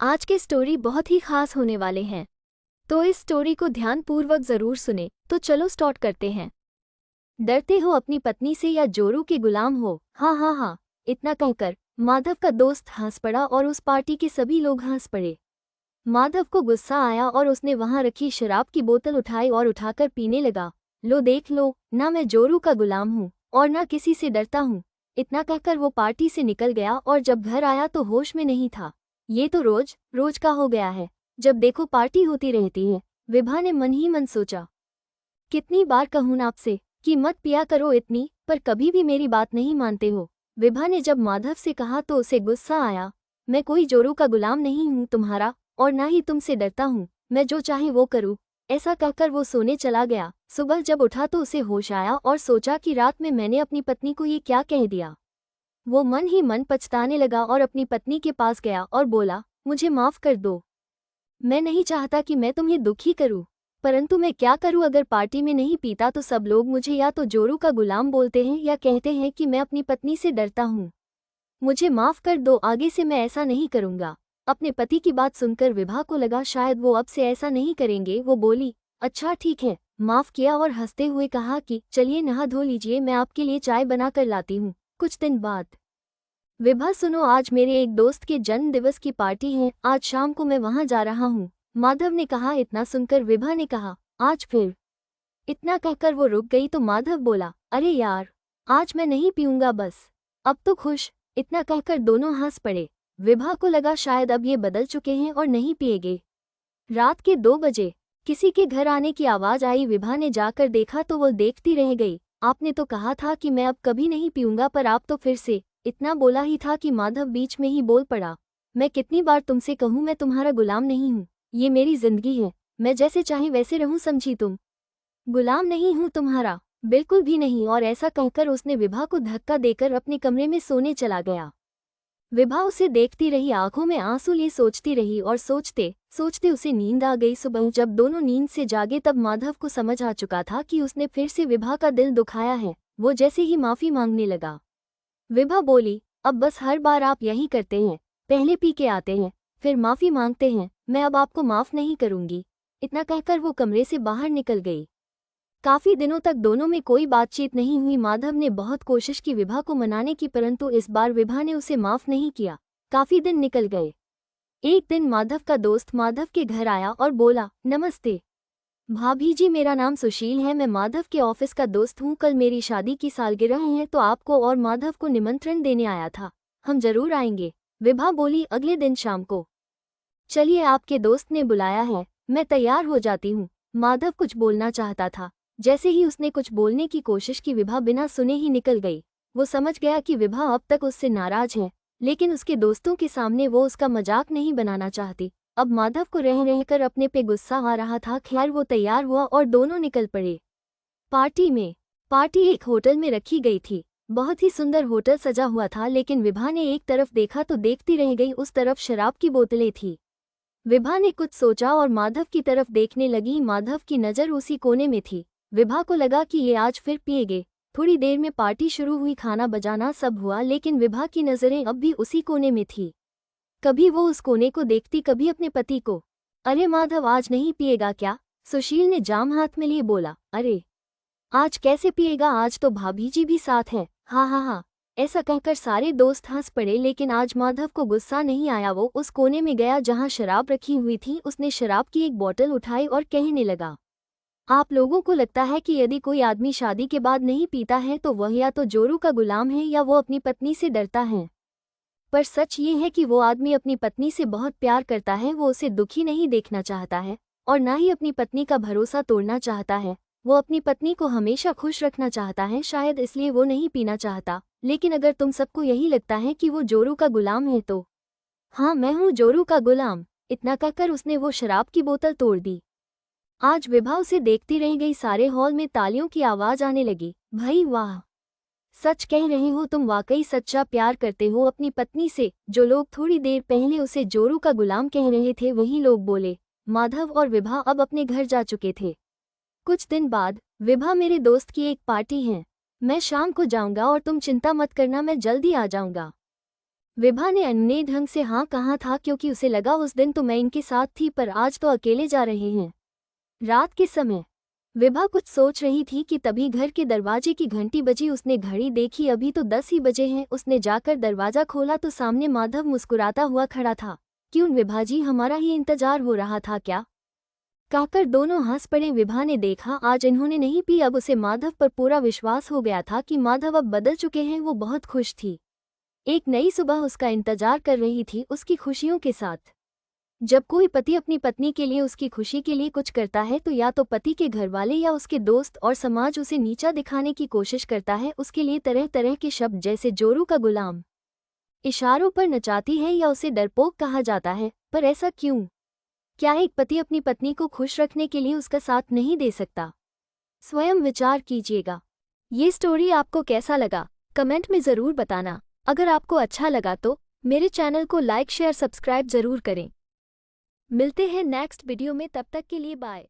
आज के स्टोरी बहुत ही खास होने वाले हैं, तो इस स्टोरी को ध्यानपूर्वक जरूर सुने। तो चलो स्टार्ट करते हैं। डरते हो अपनी पत्नी से या जोरू के गुलाम हो? हाँ हाँ हाँ, इतना कहकर माधव का दोस्त हंस पड़ा और उस पार्टी के सभी लोग हंस पड़े। माधव को गुस्सा आया और उसने वहां रखी शराब की बोतल उठाई और उठाकर पीने लगा। लो देख लो, ना मैं जोरू का गुलाम हूँ और ना किसी से डरता हूँ। इतना कहकर वो पार्टी से निकल गया और जब घर आया तो होश में नहीं था। ये तो रोज रोज का हो गया है, जब देखो पार्टी होती रहती है। विभा ने मन ही मन सोचा, कितनी बार कहूँ आपसे कि मत पिया करो इतनी, पर कभी भी मेरी बात नहीं मानते हो। विभा ने जब माधव से कहा तो उसे गुस्सा आया। मैं कोई जोरू का गुलाम नहीं हूँ तुम्हारा, और ना ही तुमसे डरता हूँ। मैं जो चाहे वो करूँ। ऐसा कहकर वो सोने चला गया। सुबह जब उठा तो उसे होश आया और सोचा कि रात में मैंने अपनी पत्नी को ये क्या कह दिया। वो मन ही मन पछताने लगा और अपनी पत्नी के पास गया और बोला, मुझे माफ कर दो। मैं नहीं चाहता कि मैं तुम्हें दुखी करूं, परंतु मैं क्या करूं? अगर पार्टी में नहीं पीता तो सब लोग मुझे या तो जोरू का गुलाम बोलते हैं या कहते हैं कि मैं अपनी पत्नी से डरता हूं। मुझे माफ कर दो, आगे से मैं ऐसा नहीं करूंगा। अपने पति की बात सुनकर विभा को लगा शायद वो अब से ऐसा नहीं करेंगे। वो बोली, अच्छा ठीक है, माफ किया और हंसते हुए कहा कि चलिए नहा धो लीजिए, मैं आपके लिए चाय बना कर लाती हूँ। कुछ दिन बाद, विभा सुनो, आज मेरे एक दोस्त के जन्म दिवस की पार्टी है, आज शाम को मैं वहां जा रहा हूँ। माधव ने कहा। इतना सुनकर विभा ने कहा, आज फिर? इतना कहकर वो रुक गई तो माधव बोला, अरे यार, आज मैं नहीं पीऊंगा बस। अब तो खुश। इतना कहकर दोनों हंस पड़े। विभा को लगा शायद अब ये बदल चुके हैं और नहीं पिएगे। रात के 2 बजे किसी के घर आने की आवाज आई। विभा ने जाकर देखा तो वो देखती रह गई। आपने तो कहा था कि मैं अब कभी नहीं पीऊंगा, पर आप तो फिर से। इतना बोला ही था कि माधव बीच में ही बोल पड़ा, मैं कितनी बार तुमसे कहूँ मैं तुम्हारा गुलाम नहीं हूँ। ये मेरी जिंदगी है, मैं जैसे चाहे वैसे रहूँ, समझी तुम? गुलाम नहीं हूँ तुम्हारा, बिल्कुल भी नहीं। और ऐसा कहकर उसने विभा को धक्का देकर अपने कमरे में सोने चला गया। विभा उसे देखती रही, आंखों में आंसू लिए सोचती रही और सोचते सोचते उसे नींद आ गई। सुबह जब दोनों नींद से जागे तब माधव को समझ आ चुका था कि उसने फिर से विभा का दिल दुखाया है। वो जैसे ही माफी मांगने लगा। विभा बोली, अब बस हर बार आप यही करते हैं, पहले पी के आते हैं फिर माफी मांगते हैं, मैं अब आपको माफ नहीं करूंगी। इतना कहकर वो कमरे से बाहर निकल गई। काफी दिनों तक दोनों में कोई बातचीत नहीं हुई। माधव ने बहुत कोशिश की विभा को मनाने की, परंतु इस बार विभा ने उसे माफ नहीं किया। काफी दिन निकल गए। एक दिन माधव का दोस्त माधव के घर आया और बोला, नमस्ते भाभी जी, मेरा नाम सुशील है, मैं माधव के ऑफिस का दोस्त हूँ। कल मेरी शादी की सालगिरह है तो आपको और माधव को निमंत्रण देने आया था। हम जरूर आएंगे। विभा बोली, अगले दिन शाम को। चलिए, आपके दोस्त ने बुलाया है, मैं तैयार हो जाती हूँ। माधव कुछ बोलना चाहता था। जैसे ही उसने कुछ बोलने की कोशिश की, विभा बिना सुने ही निकल गई। वो समझ गया कि विभा अब तक उससे नाराज है, लेकिन उसके दोस्तों के सामने वो उसका मजाक नहीं बनाना चाहती। अब माधव को रह रहकर अपने पे गुस्सा आ रहा था। खैर वो तैयार हुआ और दोनों निकल पड़े। पार्टी एक होटल में रखी गई थी। बहुत ही सुंदर होटल सजा हुआ था, लेकिन विभा ने एक तरफ देखा तो देखती रह गई। उस तरफ शराब की बोतलें थी। विभा ने कुछ सोचा और माधव की तरफ देखने लगी। माधव की नज़र उसी कोने में थी। विभा को लगा कि ये आज फिर पिएगे। थोड़ी देर में पार्टी शुरू हुई, खाना बजाना सब हुआ, लेकिन विभा की नज़रें अब भी उसी कोने में थी। कभी वो उस कोने को देखती, कभी अपने पति को। अरे माधव, आज नहीं पिएगा क्या? सुशील ने जाम हाथ में लिए बोला। अरे आज कैसे पिएगा, आज तो भाभी जी भी साथ है। हाँ हाँ हाँ, ऐसा कहकर सारे दोस्त हंस पड़े। लेकिन आज माधव को गुस्सा नहीं आया। वो उस कोने में गया जहाँ शराब रखी हुई थी। उसने शराब की एक बोतल उठाई और कहने लगा, आप लोगों को लगता है कि यदि कोई आदमी शादी के बाद नहीं पीता है तो वह या तो जोरू का गुलाम है या वो अपनी पत्नी से डरता है। पर सच ये है कि वो आदमी अपनी पत्नी से बहुत प्यार करता है। वो उसे दुखी नहीं देखना चाहता है और ना ही अपनी पत्नी का भरोसा तोड़ना चाहता है। वो अपनी पत्नी को हमेशा खुश रखना चाहता है, शायद इसलिए वो नहीं पीना चाहता। लेकिन अगर तुम सबको यही लगता है कि वो जोरू का गुलाम है तो हाँ, मैं हूँ जोरू का गुलाम। इतना कहकर उसने वो शराब की बोतल तोड़ दी। आज विभा उसे देखती रह गई। सारे हॉल में तालियों की आवाज आने लगी। भाई वाह, सच कह रहे हो तुम, वाकई सच्चा प्यार करते हो अपनी पत्नी से। जो लोग थोड़ी देर पहले उसे जोरू का गुलाम कह रहे थे वही लोग बोले। माधव और विभा अब अपने घर जा चुके थे। कुछ दिन बाद, विभा, मेरे दोस्त की एक पार्टी है, मैं शाम को जाऊंगा और तुम चिंता मत करना, मैं जल्दी आ जाऊंगा। विभा ने अन्य ढंग से हाँ कहा था क्योंकि उसे लगा उस दिन तो मैं इनके साथ थी पर आज तो अकेले जा रहे हैं। रात के समय विभा कुछ सोच रही थी कि तभी घर के दरवाजे की घंटी बजी। उसने घड़ी देखी, अभी तो 10 ही बजे हैं। उसने जाकर दरवाजा खोला तो सामने माधव मुस्कुराता हुआ खड़ा था। क्यों विभा जी, हमारा ही इंतजार हो रहा था क्या? कहकर दोनों हंस पड़े। विभा ने देखा आज इन्होंने नहीं पी। अब उसे माधव पर पूरा विश्वास हो गया था कि माधव अब बदल चुके हैं। वो बहुत खुश थी। एक नई सुबह उसका इंतजार कर रही थी उसकी खुशियों के साथ। जब कोई पति अपनी पत्नी के लिए, उसकी खुशी के लिए कुछ करता है तो या तो पति के घरवाले या उसके दोस्त और समाज उसे नीचा दिखाने की कोशिश करता है। उसके लिए तरह तरह के शब्द जैसे जोरू का गुलाम, इशारों पर नचाती है या उसे डरपोक कहा जाता है। पर ऐसा क्यों? क्या एक पति अपनी पत्नी को खुश रखने के लिए उसका साथ नहीं दे सकता? स्वयं विचार कीजिएगा। ये स्टोरी आपको कैसा लगा कमेंट में ज़रूर बताना। अगर आपको अच्छा लगा तो मेरे चैनल को लाइक शेयर सब्सक्राइब ज़रूर करें। मिलते हैं नेक्स्ट वीडियो में, तब तक के लिए बाय।